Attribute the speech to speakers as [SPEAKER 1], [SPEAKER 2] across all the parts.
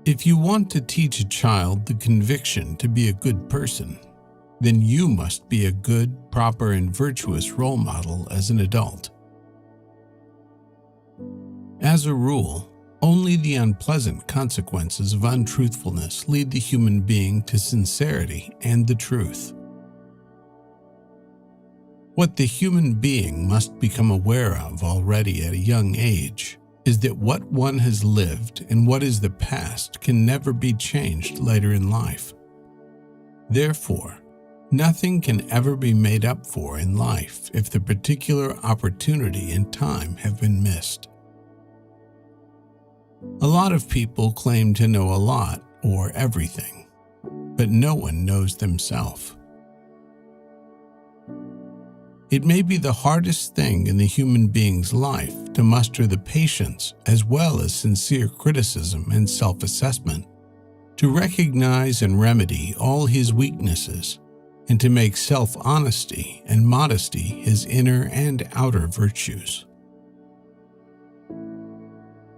[SPEAKER 1] If you want to teach a child the conviction to be a good person, then you must be a good, proper, and virtuous role model as an adult. As a rule, only the unpleasant consequences of untruthfulness lead the human being to sincerity and the truth. What the human being must become aware of already at a young age is that what one has lived and what is the past can never be changed later in life. Therefore, nothing can ever be made up for in life if the particular opportunity and time have been missed. A lot of people claim to know a lot or everything, but no one knows themselves. It may be the hardest thing in the human being's life to muster the patience as well as sincere criticism and self-assessment, to recognize and remedy all his weaknesses, and to make self-honesty and modesty his inner and outer virtues.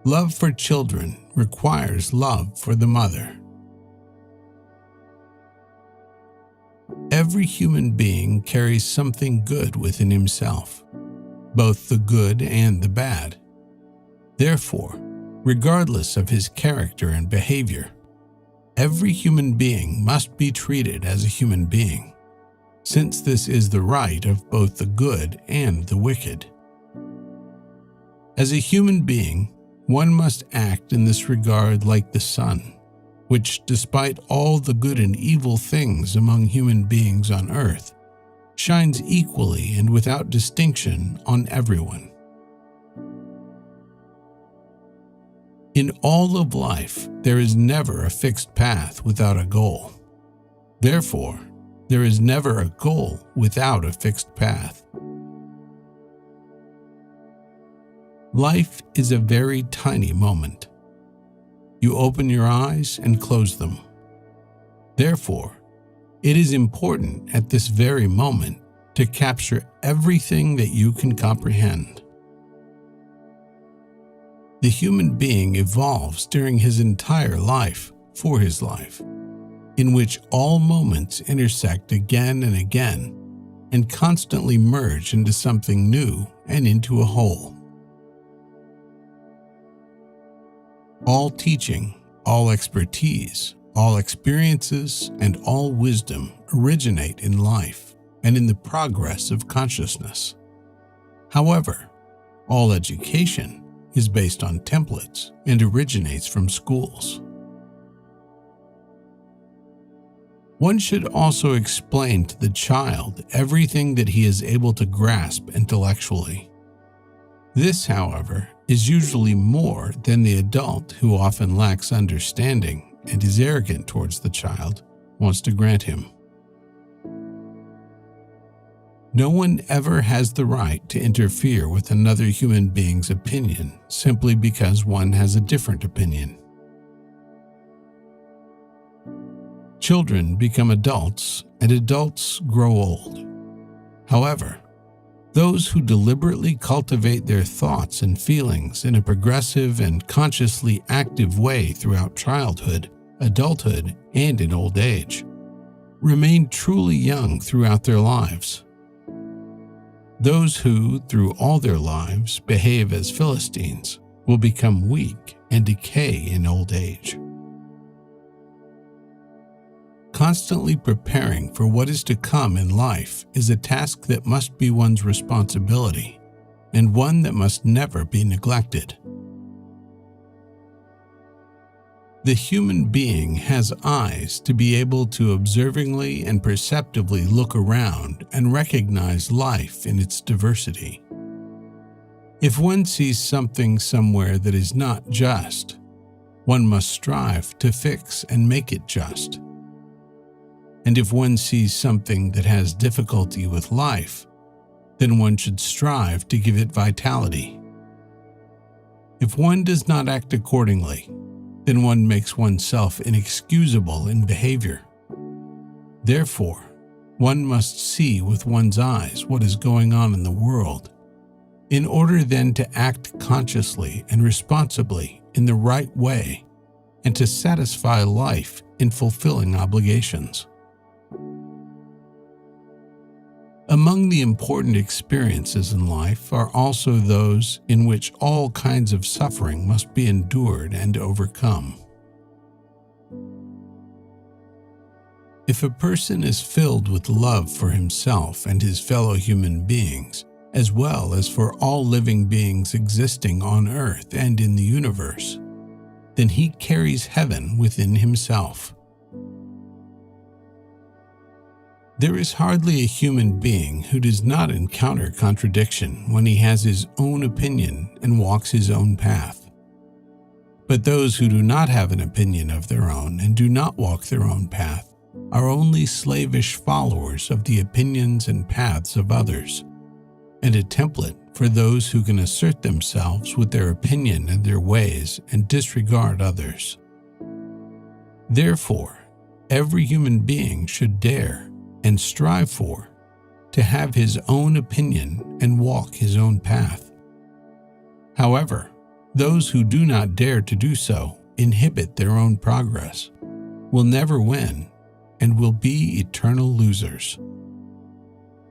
[SPEAKER 1] Love for children requires love for the mother. Every human being carries something good within himself, both the good and the bad. Therefore, regardless of his character and behavior, every human being must be treated as a human being, since this is the right of both the good and the wicked. As a human being, one must act in this regard like the sun, which, despite all the good and evil things among human beings on earth, shines equally and without distinction on everyone. In all of life, there is never a fixed path without a goal. Therefore, there is never a goal without a fixed path. Life is a very tiny moment. You open your eyes and close them. Therefore, it is important at this very moment to capture everything that you can comprehend. The human being evolves during his entire life for his life, in which all moments intersect again and again and constantly merge into something new and into a whole. All teaching, all expertise, all experiences, and all wisdom originate in life and in the progress of consciousness. However, all education is based on templates and originates from schools. One should also explain to the child everything that he is able to grasp intellectually. This, however, is usually more than the adult, who often lacks understanding and is arrogant towards the child, wants to grant him. No one ever has the right to interfere with another human being's opinion simply because one has a different opinion. Children become adults, and adults grow old. However, those who deliberately cultivate their thoughts and feelings in a progressive and consciously active way throughout childhood, adulthood, and in old age, remain truly young throughout their lives. Those who, through all their lives, behave as Philistines will become weak and decay in old age. Constantly preparing for what is to come in life is a task that must be one's responsibility, and one that must never be neglected. The human being has eyes to be able to observingly and perceptively look around and recognize life in its diversity. If one sees something somewhere that is not just, one must strive to fix and make it just. And if one sees something that has difficulty with life, then one should strive to give it vitality. If one does not act accordingly, then one makes oneself inexcusable in behavior. Therefore, one must see with one's eyes what is going on in the world, in order then to act consciously and responsibly in the right way, and to satisfy life in fulfilling obligations. Among the important experiences in life are also those in which all kinds of suffering must be endured and overcome. If a person is filled with love for himself and his fellow human beings, as well as for all living beings existing on earth and in the universe, then he carries heaven within himself. There is hardly a human being who does not encounter contradiction when he has his own opinion and walks his own path. But those who do not have an opinion of their own and do not walk their own path are only slavish followers of the opinions and paths of others, and a template for those who can assert themselves with their opinion and their ways and disregard others. Therefore, every human being should dare and strive for to have his own opinion and walk his own path. However, those who do not dare to do so inhibit their own progress, will never win, and will be eternal losers.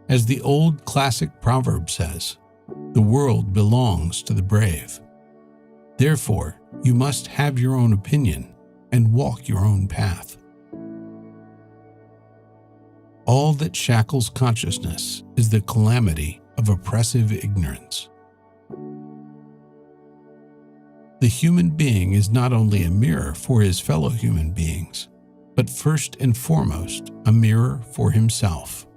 [SPEAKER 1] As the old classic proverb says, the world belongs to the brave. Therefore, you must have your own opinion and walk your own path. All that shackles consciousness is the calamity of oppressive ignorance. The human being is not only a mirror for his fellow human beings, but first and foremost a mirror for himself.